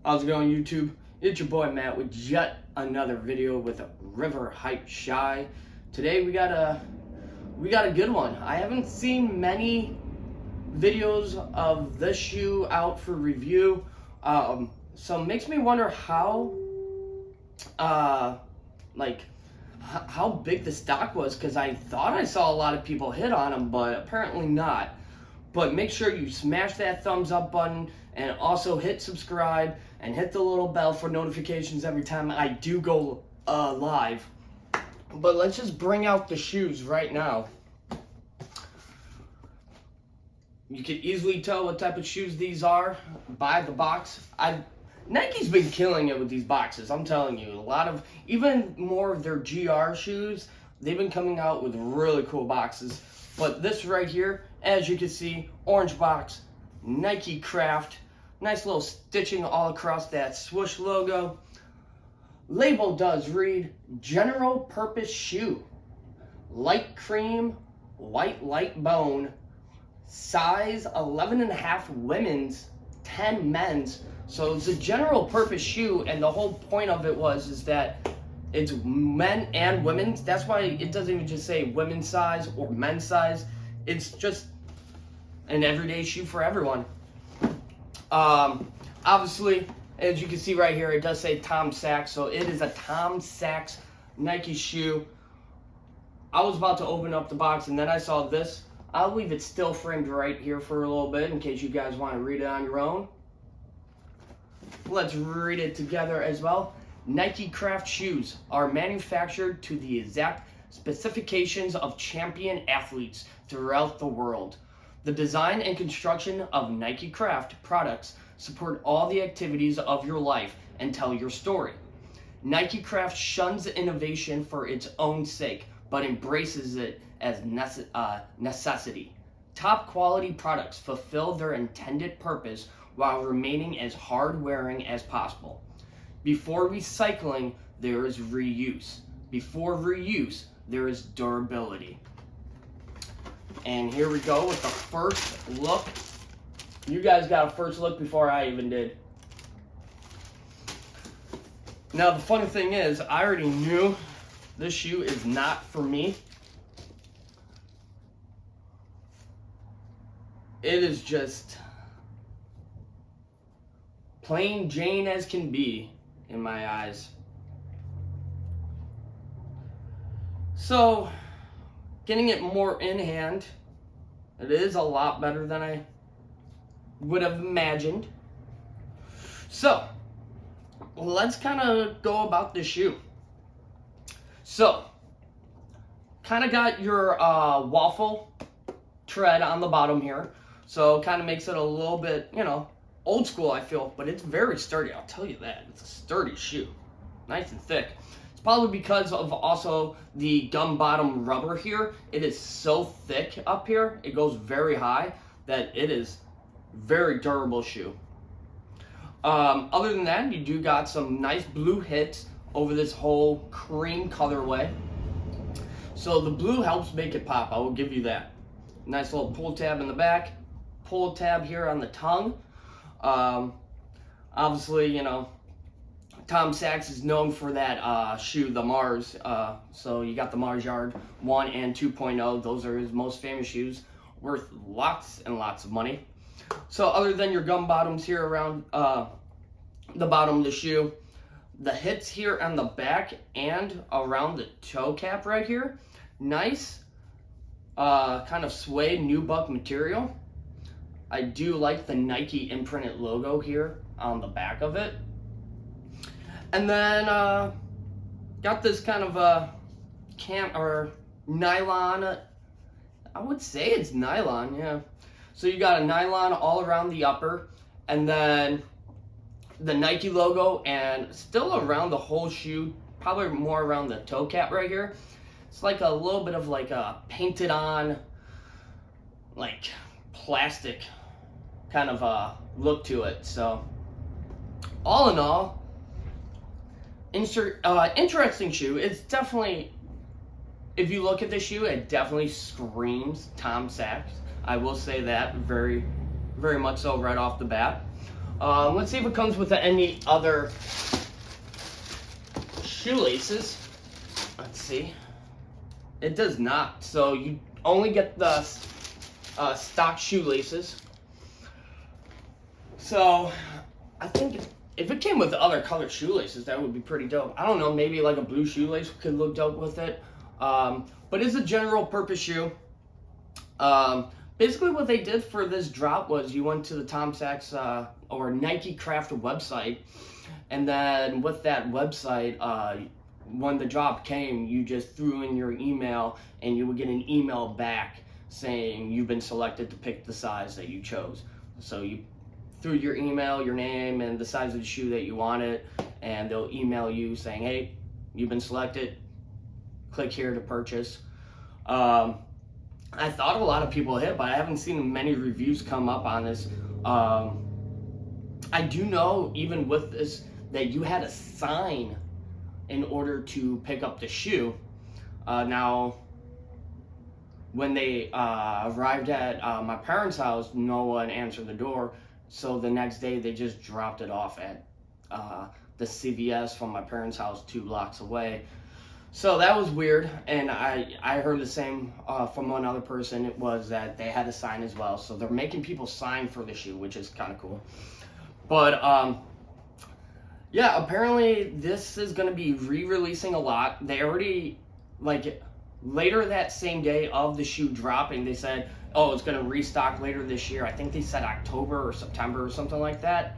How's it going, YouTube? It's your boy Matt with yet another video with River Hype Shy. Today we got a good one. I haven't seen many videos of this shoe out for review, so it makes me wonder how big the stock was, because I thought I saw a lot of people hit on them, but apparently not. But make sure you smash that thumbs up button and also hit subscribe and hit the little bell for notifications every time I do go live. But let's just bring out the shoes right now. You can easily tell what type of shoes these are by the box. Nike's been killing it with these boxes, I'm telling you. A lot of, even more of their GR shoes, they've been coming out with really cool boxes. But this right here, as you can see, orange box, Nike Craft, nice little stitching all across that swoosh logo. Label does read, general purpose shoe, light cream, white light bone, size 11.5 women's, 10 men's. So it's a general purpose shoe, and the whole point of it is that it's men and women's. That's why it doesn't even just say women's size or men's size. It's just an everyday shoe for everyone. Obviously, as you can see right here, it does say Tom Sachs, so it is a Tom Sachs Nike shoe. I was about to open up the box, and then I saw this. I'll leave it still framed right here for a little bit in case you guys want to read it on your own. Let's read it together as well. Nike Craft shoes are manufactured to the exact specifications of champion athletes throughout the world. The design and construction of Nike Craft products support all the activities of your life and tell your story. Nike Craft shuns innovation for its own sake, but embraces it as necessity. Top quality products fulfill their intended purpose while remaining as hard-wearing as possible. Before recycling, there is reuse. Before reuse, there is durability. And here we go with the first look. You guys got a first look before I even did. Now, the funny thing is, I already knew this shoe is not for me. It is just plain Jane as can be in my eyes. So, getting it more in hand, it is a lot better than I would have imagined. So, let's kind of go about this shoe. So, kind of got your waffle tread on the bottom here. So, kind of makes it a little bit, old school, I feel, but it's very sturdy. I'll tell you that. It's a sturdy shoe. Nice and thick. It's probably because of also the gum bottom rubber here. It is so thick up here. It goes very high that it is very durable shoe. Other than that, you do got some nice blue hits over this whole cream colorway. So the blue helps make it pop. I will give you that. Nice little pull tab in the back. Pull tab here on the tongue. Obviously, Tom Sachs is known for that shoe, the Mars. So you got the Mars Yard 1 and 2.0. Those are his most famous shoes, worth lots and lots of money. So other than your gum bottoms here around the bottom of the shoe, the hits here on the back and around the toe cap right here, nice kind of suede nubuck material. I do like the Nike imprinted logo here on the back of it. And then got this kind of nylon. I would say it's nylon, yeah. So you got a nylon all around the upper, and then the Nike logo, and still around the whole shoe, probably more around the toe cap right here. It's like a little bit of like a painted on, like plastic kind of look to it. So all in all, interesting shoe. It's definitely, if you look at the shoe, it definitely screams Tom Sachs. I will say that very, very much so right off the bat. Let's see if it comes with any other shoelaces. Let's see. It does not. So you only get the stock shoelaces. So I think if it came with other colored shoelaces, that would be pretty dope. I don't know, maybe like a blue shoelace could look dope with it. But it's a general purpose shoe. Basically what they did for this drop was you went to the Tom Sachs or Nike Craft website, and then with that website, when the drop came, you just threw in your email and you would get an email back saying you've been selected to pick the size that you chose. So you threw your email, your name, and the size of the shoe that you wanted, and they'll email you saying, hey, you've been selected, click here to purchase. I thought a lot of people hit, but I haven't seen many reviews come up on this. I do know, even with this, that you had to sign in order to pick up the shoe. Now, when they arrived at my parents' house, no one answered the door, so the next day they just dropped it off at the CVS from my parents' house 2 blocks away. So that was weird, and I heard the same from one other person. It was that they had to sign as well, so they're making people sign for the shoe, which is kind of cool. But yeah, apparently this is going to be re-releasing a lot. They already, like, later that same day of the shoe dropping, they said, oh, it's going to restock later this year. I think they said October or September or something like that.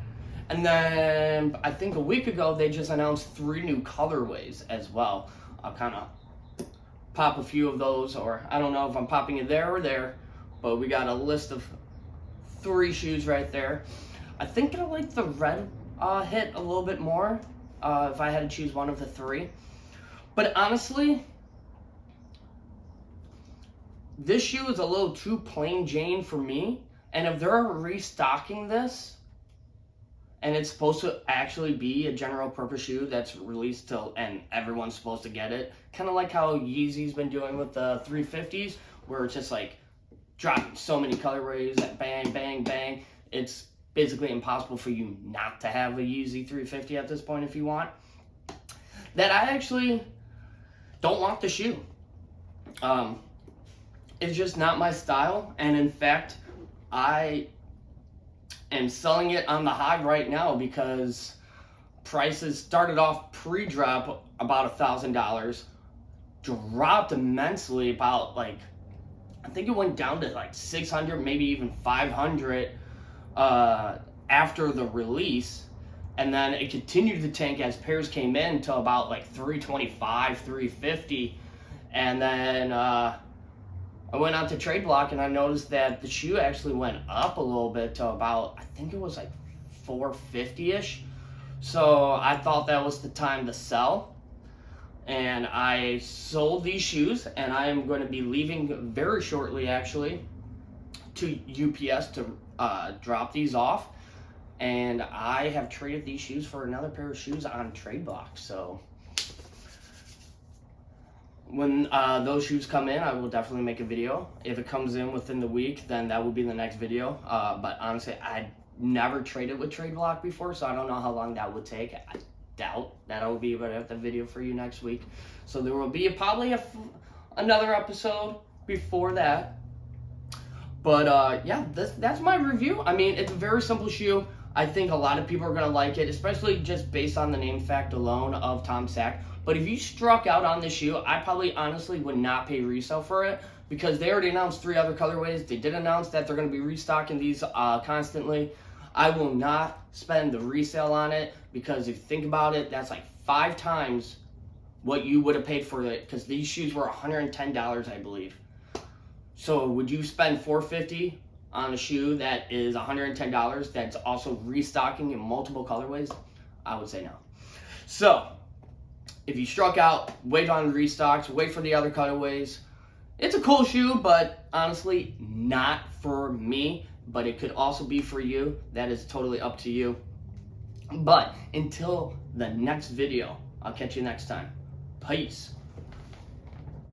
And then I think a week ago, they just announced 3 new colorways as well. I'll kind of pop a few of those, or I don't know if I'm popping it there or there, but we got a list of 3 shoes right there. I think I like the red hit a little bit more if I had to choose one of the 3. But honestly, this shoe is a little too plain Jane for me, and if they're restocking this, and it's supposed to actually be a general purpose shoe that's released till, and everyone's supposed to get it. Kind of like how Yeezy's been doing with the 350s, where it's just like dropping so many colorways that bang, bang, bang. It's basically impossible for you not to have a Yeezy 350 at this point if you want. That I actually don't want the shoe. It's just not my style, and in fact, I am selling it on the high right now because prices started off pre-drop about $1,000, dropped immensely about, like, I think it went down to like 600, maybe even 500 after the release, and then it continued to tank as pairs came in until about like 325, 350, and then I went out to Trade Block and I noticed that the shoe actually went up a little bit to about, I think it was like 450-ish. So I thought that was the time to sell. And I sold these shoes, and I am going to be leaving very shortly actually to UPS to drop these off. And I have traded these shoes for another pair of shoes on Trade Block. So when those shoes come in, I will definitely make a video. If it comes in within the week, then that will be the next video. But honestly, I never traded with Trade Block before, so I don't know how long that would take. I doubt that I will be able to have the video for you next week. So there will be probably another episode before that. But yeah, that's my review. I mean, it's a very simple shoe. I think a lot of people are going to like it, especially just based on the name fact alone of Tom Sachs. But if you struck out on this shoe, I probably honestly would not pay resale for it because they already announced 3 other colorways. They did announce that they're going to be restocking these constantly. I will not spend the resale on it because if you think about it, that's like 5 times what you would have paid for it because these shoes were $110, I believe. So would you spend $450 on a shoe that is $110 that's also restocking in multiple colorways? I would say no. So if you struck out, wait on restocks, wait for the other colorways. It's a cool shoe, but honestly, not for me. But it could also be for you. That is totally up to you. But until the next video, I'll catch you next time. Peace.